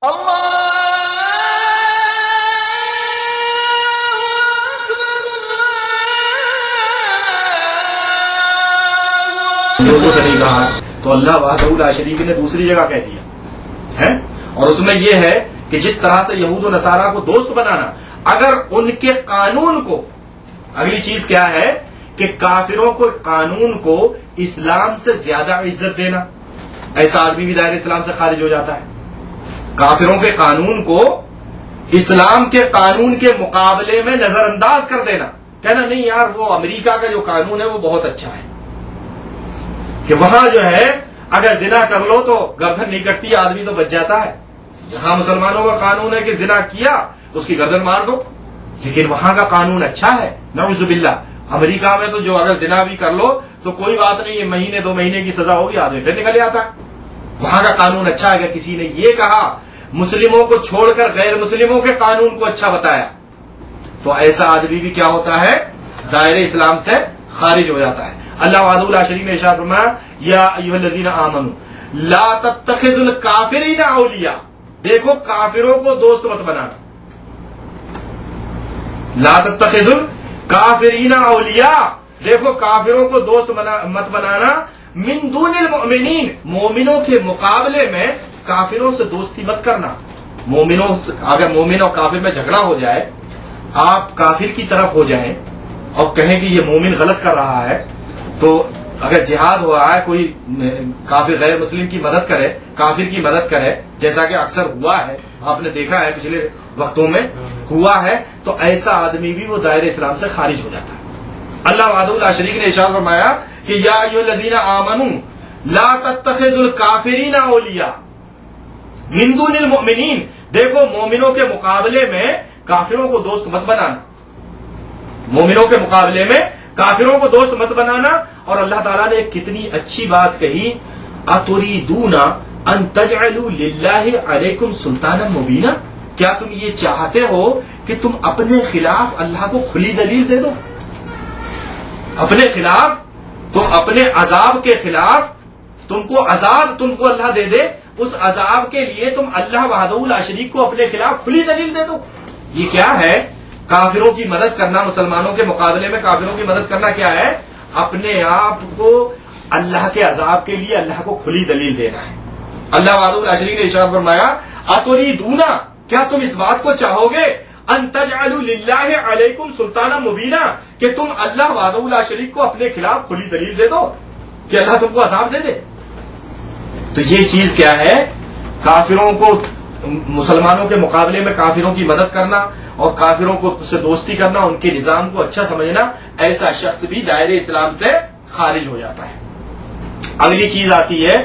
لوگوں سے نہیں کہا تو اللہ وحدہ لا شریک نے دوسری جگہ کہہ دیا ہے، اور اس میں یہ ہے کہ جس طرح سے یہود و نصارہ کو دوست بنانا، اگر ان کے قانون کو، اگلی چیز کیا ہے کہ کافروں کو قانون کو اسلام سے زیادہ عزت دینا، ایسا آدمی بھی دائرہ اسلام سے خارج ہو جاتا ہے۔ کافروں کے قانون کو اسلام کے قانون کے مقابلے میں نظر انداز کر دینا، کہنا نہیں یار وہ امریکہ کا جو قانون ہے وہ بہت اچھا ہے، کہ وہاں جو ہے اگر زنا کر لو تو گردن نہیں کٹتی، آدمی تو بچ جاتا ہے۔ یہاں مسلمانوں کا قانون ہے کہ زنا کیا اس کی گردن مار دو، لیکن وہاں کا قانون اچھا ہے، نعوذ باللہ۔ امریکہ میں تو جو اگر زنا بھی کر لو تو کوئی بات نہیں، یہ مہینے 2 مہینے کی سزا ہوگی، آدمی پھر نکل آتا ہے۔ وہاں کا قانون اچھا ہے۔ اگر کسی نے یہ کہا مسلموں کو چھوڑ کر غیر مسلموں کے قانون کو اچھا بتایا تو ایسا آدمی بھی کیا ہوتا ہے، دائرہ اسلام سے خارج ہو جاتا ہے۔ اللہ وحدہ لا شریک نے ارشاد فرمایا یا ایھا الذین آمنوا لا تتخذوا الکافرین اولیاء، دیکھو کافروں کو دوست مت بنانا، لا تتخذوا الکافرین اولیاء، دیکھو کافروں کو دوست مت بنانا، من دون المؤمنین، مومنوں کے مقابلے میں کافروں سے دوستی مت کرنا۔ مومنوں اگر مومن اور کافر میں جھگڑا ہو جائے، آپ کافر کی طرف ہو جائیں اور کہیں کہ یہ مومن غلط کر رہا ہے، تو اگر جہاد ہو رہا ہے، کوئی کافر غیر مسلم کی مدد کرے، کافر کی مدد کرے، جیسا کہ اکثر ہوا ہے، آپ نے دیکھا ہے پچھلے وقتوں میں ہوا ہے، تو ایسا آدمی بھی وہ دائرہ اسلام سے خارج ہو جاتا ہے۔ اللہ وحدہ لا شریک نے ارشاد فرمایا کہ یا ایھا الذین آمنوا لا تتخذوا الکافرین اولیاء من دون المؤمنین، دیکھو مومنوں کے مقابلے میں کافروں کو دوست مت بنانا، مومنوں کے مقابلے میں کافروں کو دوست مت بنانا۔ اور اللہ تعالیٰ نے کتنی اچھی بات کہی، اتریدون ان تجعلوا للہ علیکم سلطانا مبینا، کیا تم یہ چاہتے ہو کہ تم اپنے خلاف اللہ کو کھلی دلیل دے دو؟ اپنے خلاف، تم اپنے عذاب کے خلاف، تم کو اللہ دے دے، اس عذاب کے لیے تم اللہ وحدہ لا شریک کو اپنے خلاف کھلی دلیل دے دو۔ یہ کیا ہے؟ کافروں کی مدد کرنا، مسلمانوں کے مقابلے میں کافروں کی مدد کرنا کیا ہے؟ اپنے آپ کو اللہ کے عذاب کے لیے اللہ کو کھلی دلیل دینا ہے۔ اللہ وحدہ لا شریک نے ارشاد فرمایا اتریدون، کیا تم اس بات کو چاہو گے، ان تجعلوا للہ علیکم سلطانا مبینا، کہ تم اللہ وحدہ لا شریک کو اپنے خلاف کھلی دلیل دے دو کہ اللہ تم کو عذاب دے دے؟ تو یہ چیز کیا ہے؟ کافروں کو، مسلمانوں کے مقابلے میں کافروں کی مدد کرنا اور کافروں کو سے دوستی کرنا، ان کے نظام کو اچھا سمجھنا، ایسا شخص بھی دائرہ اسلام سے خارج ہو جاتا ہے۔ اگلی چیز آتی ہے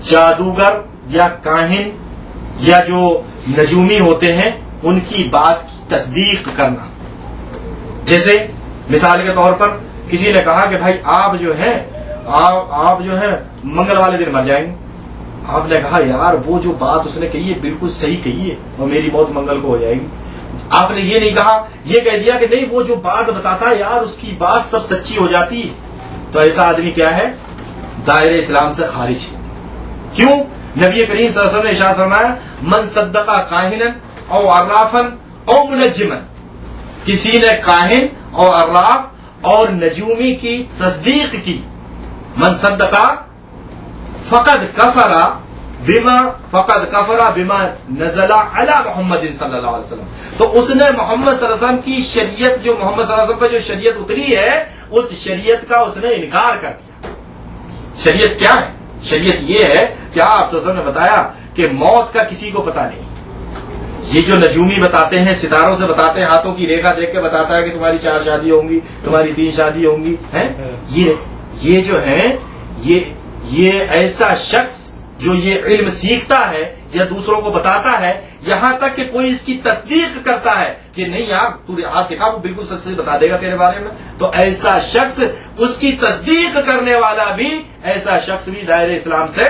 جادوگر یا کاہن یا جو نجومی ہوتے ہیں، ان کی بات کی تصدیق کرنا۔ جیسے مثال کے طور پر کسی نے کہا کہ بھائی آپ جو ہے منگل والے دن مر جائیں گے، آپ نے کہا یار وہ جو بات اس نے کہی ہے بالکل صحیح کہی ہے اور میری موت منگل کو ہو جائے گی۔ آپ نے یہ نہیں کہا، یہ کہہ دیا کہ نہیں وہ جو بات بتاتا ہے یار اس کی بات سب سچی ہو جاتی ہے، تو ایسا آدمی کیا ہے؟ دائرہ اسلام سے خارج ہے۔ کیوں؟ نبی کریم صلی اللہ علیہ وسلم نے ارشاد فرمایا من صدق کاہنا او عرافا او منجما، کسی نے کاہن اور عراف اور نجومی کی تصدیق کی، من صدق فقد کفر بما نزل علی محمد صلی اللہ علیہ وسلم، تو اس نے محمد صلی اللہ علیہ وسلم کی شریعت، جو محمد صلی اللہ علیہ وسلم پر جو شریعت اتری ہے اس شریعت کا اس نے انکار کر دیا۔ شریعت کیا ہے؟ شریعت یہ ہے کہ آپ صلی اللہ علیہ وسلم نے بتایا کہ موت کا کسی کو پتا نہیں۔ یہ جو نجومی بتاتے ہیں، ستاروں سے بتاتے ہیں، ہاتھوں کی ریکھا دیکھ کے بتاتا ہے کہ تمہاری 4 شادی ہوں گی، تمہاری 3 شادی ہوں گی، یہ جو ہے یہ ایسا شخص جو یہ علم سیکھتا ہے یا دوسروں کو بتاتا ہے، یہاں تک کہ کوئی اس کی تصدیق کرتا ہے کہ نہیں یار تو ہاتھ دکھا، وہ بالکل سچ بتا دے گا تیرے بارے میں، تو ایسا شخص، اس کی تصدیق کرنے والا بھی، ایسا شخص بھی دائرہ اسلام سے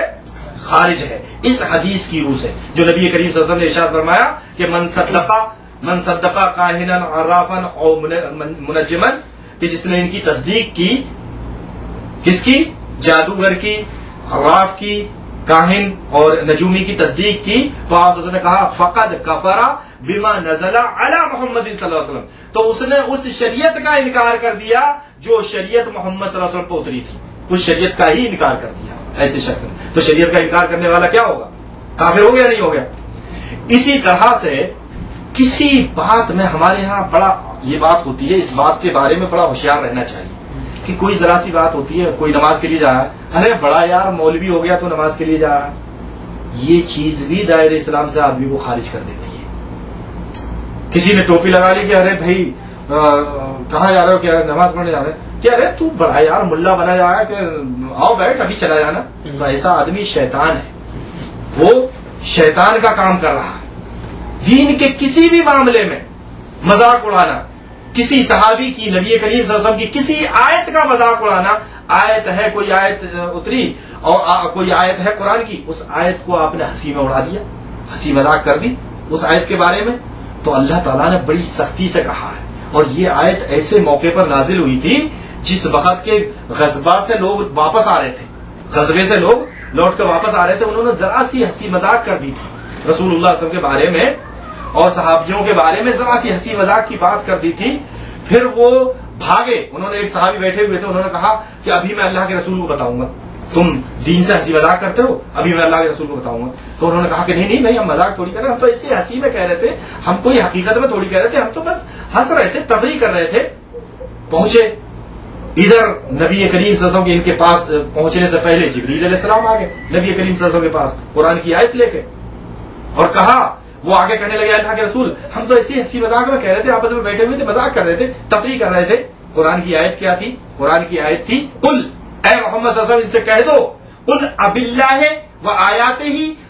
خارج ہے، اس حدیث کی روح سے جو نبی کریم صلی اللہ علیہ وسلم نے ارشاد فرمایا کہ من صدقہ کاہنا عرافا او منجما، کہ جس نے ان کی تصدیق کی، کس کی؟ جادوگر کی، عراف کی کاہن اور نجومی کی تصدیق کی تو آپ صلی اللہ علیہ وسلم نے کہا فقد کفر بما نزل علی محمد صلی اللہ علیہ وسلم، تو اس نے اس شریعت کا انکار کر دیا جو شریعت محمد صلی اللہ علیہ وسلم پہ اتری تھی، اس شریعت کا ہی انکار کر دیا ایسے شخص نے. تو شریعت کا انکار کرنے والا کیا ہوگا؟ کافر ہو گیا نہیں ہو گیا؟ اسی طرح سے کسی بات میں ہمارے ہاں بڑا یہ بات ہوتی ہے، اس بات کے بارے میں بڑا ہوشیار رہنا چاہیے کہ کوئی ذرا سی بات ہوتی ہے، کوئی نماز کے لیے جا رہا ہے، ارے بڑا یار مولوی ہو گیا تو نماز کے لیے جا رہا ہے، یہ چیز بھی دائرہ اسلام سے آدمی کو خارج کر دیتی ہے. کسی نے ٹوپی لگا لی کہ ارے بھائی کہاں جا رہے ہو، کیا نماز پڑھنے جا رہے ہیں، کہ ارے تو بڑا یار ملا بنا جا رہا ہے کہ آؤ بیٹھ ابھی چلا جانا. تو ایسا آدمی شیطان ہے، وہ شیطان کا کام کر رہا ہے. دین کے کسی بھی معاملے میں مذاق اڑانا، کسی صحابی کی، نبی کریم صلی اللہ علیہ وسلم کی کسی آیت کا مذاق اڑانا، آیت ہے کوئی آیت اتری اور کوئی آیت ہے قرآن کی، اس آیت کو آپ نے ہنسی میں اڑا دیا، ہنسی مذاق کر دی اس آیت کے بارے میں، تو اللہ تعالیٰ نے بڑی سختی سے کہا ہے. اور یہ آیت ایسے موقع پر نازل ہوئی تھی جس وقت کے غزبہ سے لوگ واپس آ رہے تھے، غزبے سے لوگ لوٹ کر واپس آ رہے تھے، انہوں نے ذرا سی ہنسی مذاق کر دی تھی رسول اللہ صلی اللہ علیہ وسلم کے بارے میں اور صحابیوں کے بارے میں، ذرا سی ہنسی مذاق کی بات کر دی تھی. پھر وہ بھاگے، انہوں نے ایک صحابی بیٹھے ہوئے تھے، انہوں نے کہا کہ ابھی میں اللہ کے رسول کو بتاؤں گا، تم دین سے ہنسی مذاق کرتے ہو، ابھی میں اللہ کے رسول کو بتاؤں گا. تو انہوں نے کہا کہ نہیں بھائی ہم مذاق تھوڑی کر رہے ہیں، ہم تو ایسے ہنسی میں کہہ رہے تھے، ہم کوئی حقیقت میں تھوڑی کہہ رہے تھے، ہم تو بس ہنس رہے تھے، تفریح کر رہے تھے. پہنچے ادھر نبی کریم صلی اللہ علیہ وسلم کے ان کے پاس پہنچنے سے پہلے جبریل علیہ السلام آ گئے نبی کریم صلی اللہ علیہ وسلم کے پاس قرآن کی آیت لے کے، اور کہا، وہ آگے کہنے لگے اللہ کے رسول ہم تو ایسی ہنسی مذاق میں کہہ رہے تھے، آپس میں بیٹھے ہوئے تھے، مذاق کر رہے تھے، تفریح کر رہے تھے. قرآن کی آیت کیا تھی؟ قرآن کی آیت تھی قل، اے محمد صلی اللہ علیہ وسلم ان سے کہہ دو، قل اب اللہ و آیاتہ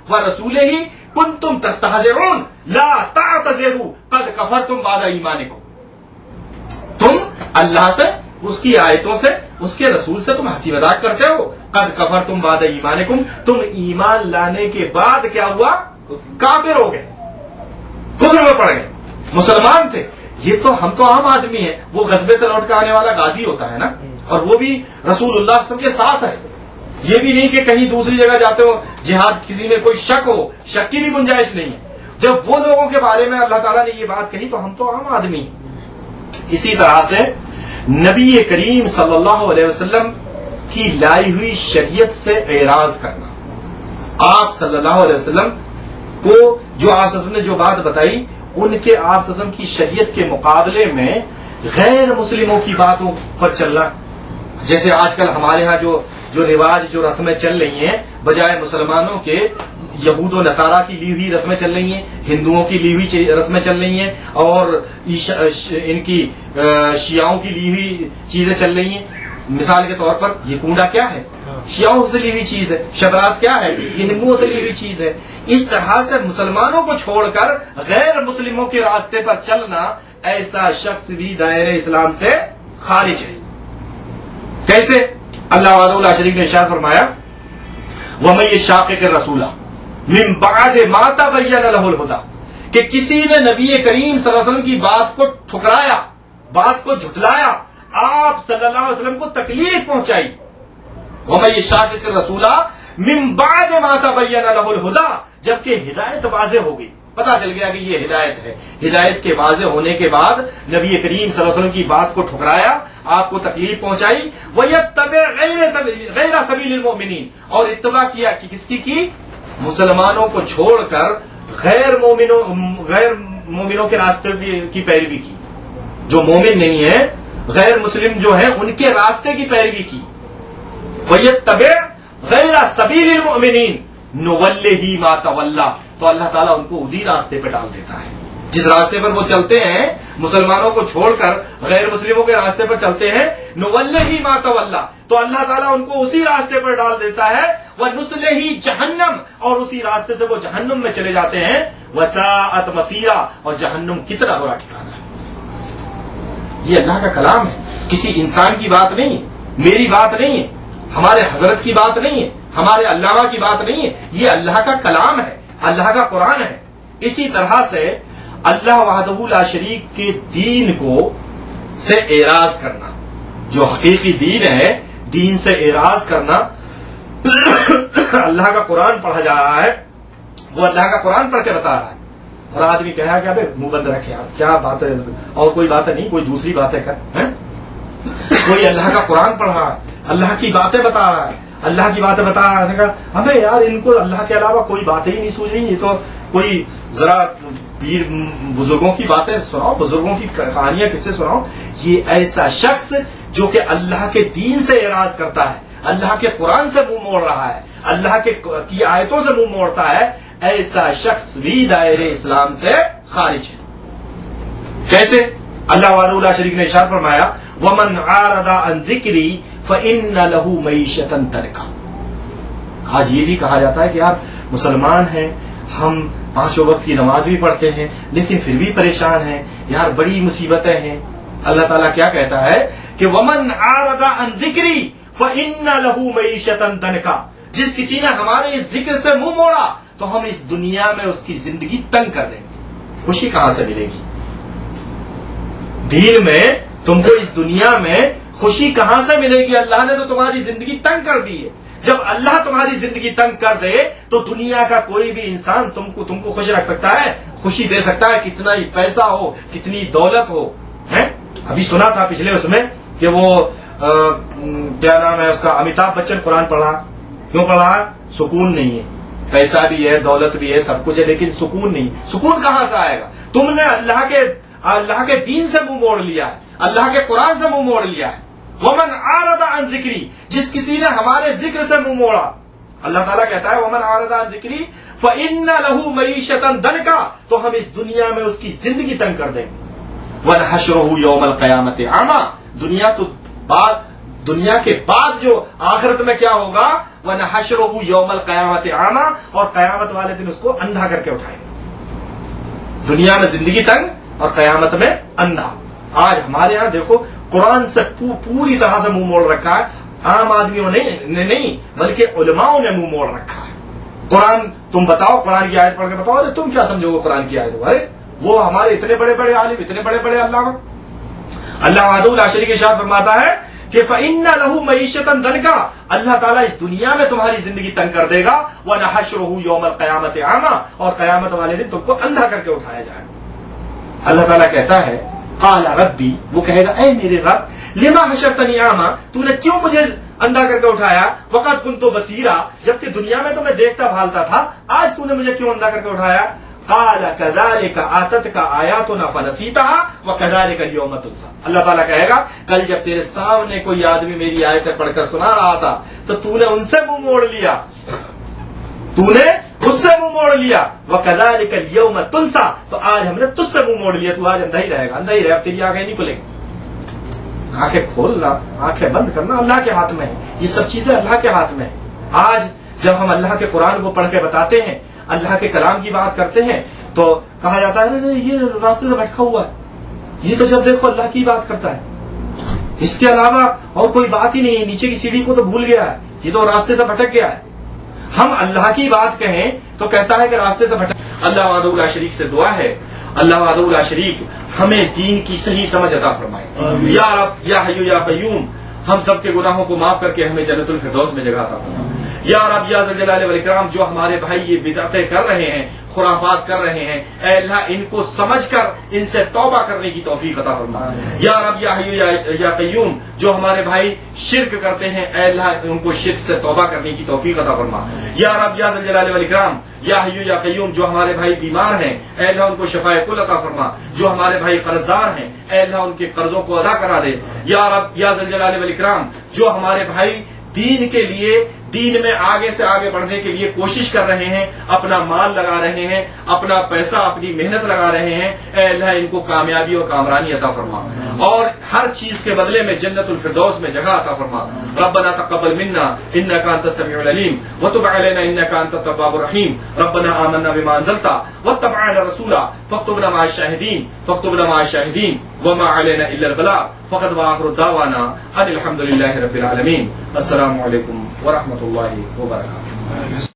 و رسولہ کنتم تستہزئون لا تعتذروا قد کفرتم بعد ایمانکم. تم اللہ سے، اس کی آیتوں سے، اس کے رسول سے تم ہنسی مذاق کرتے ہو، قد کفرتم بعد ایمانکم، تم ایمان لانے کے بعد کیا ہوا؟ کافر ہو گئے، کفر میں پڑ گئے. مسلمان تھے، یہ تو ہم تو عام آدمی ہیں، وہ غزبے سے لوٹ کر آنے والا غازی ہوتا ہے نا، اور وہ بھی رسول اللہ صلی اللہ علیہ وسلم کے ساتھ ہے. یہ بھی نہیں کہ کہیں دوسری جگہ جاتے ہو جہاد کسی میں کوئی شک ہو، شک کی بھی گنجائش نہیں ہے. جب وہ لوگوں کے بارے میں اللہ تعالیٰ نے یہ بات کہی تو ہم تو عام آدمی ہیں. اسی طرح سے نبی کریم صلی اللہ علیہ وسلم کی لائی ہوئی شریعت سے اعراض کرنا، آپ صلی اللہ علیہ وسلم کو جو آپ صلی اللہ علیہ وسلم نے جو بات بتائی، ان کے آپ صلی اللہ علیہ وسلم کی شریعت کے مقابلے میں غیر مسلموں کی باتوں پر چلنا. جیسے آج کل ہمارے ہاں جو رواج، جو رسمیں چل رہی ہیں، بجائے مسلمانوں کے یہود و نصارہ کی لی ہوئی رسمیں چل رہی ہیں، ہندوؤں کی لی ہوئی رسمیں چل رہی ہیں، اور ان کی شیعوں کی لی ہوئی چیزیں چل رہی ہیں. مثال کے طور پر یہ کنڈا کیا ہے؟ شیعوں سے لی ہوئی چیز ہے. شبرات کیا ہے؟ یہ ہندوؤں سے لی ہوئی چیز ہے. اس طرح سے مسلمانوں کو چھوڑ کر غیر مسلموں کے راستے پر چلنا، ایسا شخص بھی دائرہ اسلام سے خارج ہے. کیسے؟ اللہ وحدہ لا شریک نے ارشاد فرمایا وَمَن يُشَاقِقِ الرَّسُولَ مِن بَعْدِ مَا تَبَيَّنَ لَهُ الْهُدَىٰ، کہ کسی نے نبی کریم صلی اللہ علیہ وسلم کی بات کو ٹھکرایا، بات کو جھٹلایا، آپ صلی اللہ علیہ وسلم کو تکلیف پہنچائی. وَمَن يُشَاقِقِ الرَّسُولَ مِن بَعْدِ مَا تَبَيَّنَ لَهُ الْهُدَىٰ، جبکہ ہدایت واضح ہو گئی، پتا چل گیا کہ یہ ہدایت ہے. ہدایت کے واضح ہونے کے بعد نبی کریم صلی اللہ علیہ وسلم کی بات کو ٹھکرایا، آپ کو تکلیف پہنچائی. وَيَتَّبِعْ غَيْرَ سَبِيلِ الْمُؤْمِنِينَ، اور اتباع کیا کہ کس کی؟ مسلمانوں کو چھوڑ کر غیر مومنوں کے راستے کی پیروی کی. جو مومن نہیں ہے، غیر مسلم جو ہیں، ان کے راستے کی پیروی کی. وَيَتَّبِعْ غَيْرَ سَبِيلِ الْمُؤْمِنِينَ نُوَلِّهِ مَا تَوَلَّىٰ، تو اللہ تعالیٰ ان کو اسی راستے پہ ڈال دیتا ہے. جس راستے پر وہ چلتے ہیں، مسلمانوں کو چھوڑ کر غیر مسلموں کے راستے پر چلتے ہیں، نُوَلِّهِ مَا تَوَلَّىٰ، تو اللہ تعالیٰ ان کو اسی راستے پر ڈال دیتا ہے. وَنُصْلِهِ جہنم، اور اسی راستے سے وہ جہنم میں چلے جاتے ہیں. وَسَاءَتْ مَصِيرًا، اور جہنم کتنا برا ٹھکانہ ہے. یہ اللہ کا کلام ہے، کسی انسان کی بات نہیں، میری بات نہیں ہے، ہمارے حضرت کی بات نہیں ہے، ہمارے علامہ کی بات نہیں ہے. یہ اللہ کا کلام ہے، اللہ کا قرآن ہے. اسی طرح سے اللہ وحدہ لا شریک کے دین کو سے اعراض کرنا، جو حقیقی دین ہے، دین سے اعراض کرنا اللہ کا قرآن پڑھا جا رہا ہے، وہ اللہ کا قرآن پڑھ کے بتا رہا ہے، اور آدمی کہا کیا منہ بند رکھے یار کیا بات ہے، اور کوئی بات نہیں، کوئی دوسری باتیں کر، کوئی اللہ کا قرآن پڑھ رہا ہے، اللہ کی باتیں بتا رہا ہے، اللہ کی باتیں بتا رہا ہے، ہمیں یار ان کو اللہ کے علاوہ کوئی باتیں ہی نہیں سوچ رہی، یہ تو کوئی ذرا پیر بزرگوں کی باتیں سناؤ، بزرگوں کی کہانیاں کس سے سناؤ۔ یہ ایسا شخص جو کہ اللہ کے دین سے اعراض کرتا ہے، اللہ کے قرآن سے منہ موڑ رہا ہے، اللہ کی آیتوں سے منہ موڑتا ہے، ایسا شخص بھی دائرے اسلام سے خارج ہے۔ کیسے؟ اللہ وحدہ لا شریک نے ارشاد فرمایا وَمَنْ عَارَضَ عَنْ ذِكْرِي فَإِنَّ لَهُ مَعِيشَةً ضَنْكًا۔ آج یہ بھی کہا جاتا ہے کہ یار مسلمان ہیں، ہم 5 وقت کی نماز بھی پڑھتے ہیں لیکن پھر بھی پریشان ہیں، یار بڑی مصیبتیں ہیں۔ اللہ تعالیٰ کیا کہتا ہے کہ وَمَنْ عَارَضَ عَنْ ذِكْرِي فَإِنَّ لَهُ مَعِيشَةً ضَنْكًا، جس کسی نے ہمارے اس ذکر سے منہ موڑا تو ہم اس دنیا میں اس کی زندگی تنگ کر دیں گے۔ خوشی کہاں سے ملے گی؟ دین میں تم کو اس دنیا میں خوشی کہاں سے ملے گی؟ اللہ نے تو تمہاری زندگی تنگ کر دی ہے۔ جب اللہ تمہاری زندگی تنگ کر دے تو دنیا کا کوئی بھی انسان تم کو خوش رکھ سکتا ہے، خوشی دے سکتا ہے، کتنا ہی پیسہ ہو، کتنی دولت ہو۔ ابھی سنا تھا پچھلے اس میں کہ وہ کیا نام ہے اس کا، امیتابھ بچن قرآن پڑھا، کیوں پڑھا؟ سکون نہیں ہے، پیسہ بھی ہے، دولت بھی ہے، سب کچھ ہے، لیکن سکون نہیں۔ سکون کہاں سے آئے گا؟ تم نے اللہ کے دین سے منہ موڑ لیا ہے، اللہ کے قرآن سے منہ موڑ لیا ہے۔ وَمَنْ عَارَضَ عَنْ ذِكْرِي، جس کسی نے ہمارے ذکر سے منہ موڑا، اللہ تعالیٰ کہتا ہے وَمَنْ عَارَضَ عَنْ ذِكْرِي فَإِنَّ لَهُ مَعِيشَةً ضَنْكًا، تو ہم اس دنیا میں اس کی زندگی تنگ کر دیں گے۔ وَنَحْشُرُهُ يَوْمَ الْقِيَامَةِ أَعْمَىٰ، دنیا کے بعد جو آخرت میں کیا ہوگا، وَنَحْشُرُهُ يَوْمَ الْقِيَامَةِ أَعْمَىٰ، اور قیامت والے دن اس کو اندھا کر کے اٹھائیں گے۔ دنیا میں زندگی تنگ اور قیامت میں اندھا۔ آج ہمارے ہاں دیکھو قرآن سے پوری طرح سے منہ موڑ رکھا ہے، عام آدمیوں نے نہیں بلکہ علماؤں نے منہ موڑ رکھا ہے۔ قرآن تم بتاؤ، قرآن کی آیت پڑھ کے بتاؤ، ارے تم کیا سمجھو گے قرآن کی آیت؟ ارے وہ ہمارے اتنے بڑے بڑے عالم، اتنے بڑے بڑے علامہ۔ اللہ وحدہ لا شریک ارشاد فرماتا ہے کہ فَإِنَّ لَهُ مَعِيشَةً ضَنْكًا، اللہ تعالیٰ اس دنیا میں تمہاری زندگی تنگ کر دے گا، وَنَحْشُرُهُ يَوْمَ الْقِيَامَةِ أَعْمَىٰ، اور قیامت والے دن تم کو اندھا کر کے اٹھایا جائے گا۔ اللہ تعالیٰ کہتا ہے قال ربی، وہ کہے گا اے میرے رب، لما حشرتنی اعمیٰ، تو نے کیوں مجھے اندھا کر کے اٹھایا، وقد کنت بصیرا، جبکہ دنیا میں تو میں دیکھتا بھالتا تھا، آج تو نے مجھے کیوں اندھا کر کے اٹھایا؟ قال كذلك آتتك آیاتنا فنسیتها وكذلك اليوم تنسى، اللہ تعالیٰ کہے گا کل جب تیرے سامنے کوئی آدمی میری آیتیں پڑھ کر سنا رہا تھا تو تو نے ان سے منہ موڑ لیا، تو نے اس سے منہ موڑ لیا، وَكَذَلِكَ الْيَوْمَ تُنْسَى، تو آج ہم نے تجھ سے منہ موڑ لیا، تو آج اندھا ہی رہے گا، اندھا ہی رہے، اب تیری آنکھیں نہیں کھلیں گی۔ آنکھیں کھولنا، آنکھیں بند کرنا اللہ کے ہاتھ میں ہے، یہ سب چیزیں اللہ کے ہاتھ میں ہے۔ آج جب ہم اللہ کے قرآن کو پڑھ کے بتاتے ہیں، اللہ کے کلام کی بات کرتے ہیں تو کہا جاتا ہے نہیں یہ راستے سے بھٹکا ہوا ہے، یہ تو جب دیکھو اللہ کی بات کرتا ہے، اس کے علاوہ اور کوئی بات ہی نہیں ہے، نیچے کی سیڑھی کو تو بھول گیا ہے، یہ تو راستے سے بھٹک گیا ہے۔ ہم اللہ کی بات کہیں تو کہتا ہے کہ راستے سے بھٹک۔ اللہ وحدہ لا شریک سے دعا ہے، اللہ وحدہ لا شریک ہمیں دین کی صحیح سمجھ عطا فرمائے۔ یا رب یا حی یا قیوم، ہم سب کے گناہوں کو معاف کر کے ہمیں جنت الفردوس میں جگہ عطا فرمائے۔ یا رب یا ذی الجلال والاکرام، جو ہمارے بھائی یہ بدعتیں کر رہے ہیں، خرافات کر رہے ہیں، اے اللہ ان کو سمجھ کر ان سے توبہ کرنے کی توفیق عطا فرما۔ یا رب یا حی یا قیوم، جو ہمارے بھائی شرک کرتے ہیں، اے اللہ ان کو شرک سے توبہ کرنے کی توفیق عطا فرما۔ یا رب یا ذی الجلال والاکرام، یا حی یا قیوم، جو ہمارے بھائی بیمار ہیں، اے اللہ ان کو شفائے کل عطا فرما۔ جو ہمارے بھائی قرض دار ہیں، اے اللہ ان کے قرضوں کو ادا کرا دے۔ یا رب یا ذی الجلال والاکرام، جو ہمارے بھائی دین کے لیے، دین میں آگے سے آگے بڑھنے کے لیے کوشش کر رہے ہیں، اپنا مال لگا رہے ہیں، اپنا پیسہ، اپنی محنت لگا رہے ہیں، اے اللہ ان کو کامیابی اور کامرانی عطا فرما، اور ہر چیز کے بدلے میں جنت الفردوس میں جگہ عطا فرما۔ ربنا تقبل منا انك انت السميع العليم وتب علينا انك انت التواب الرحيم۔ ربنا آمنا بما انزلت واتبعنا الرسول فاكتبنا مع الشاهدين وما علينا الا البلاغ فقد واخر دعوانا ان الحمد لله رب العالمين۔ السلام علیکم ورحمۃ اللہ وبرکاتہ۔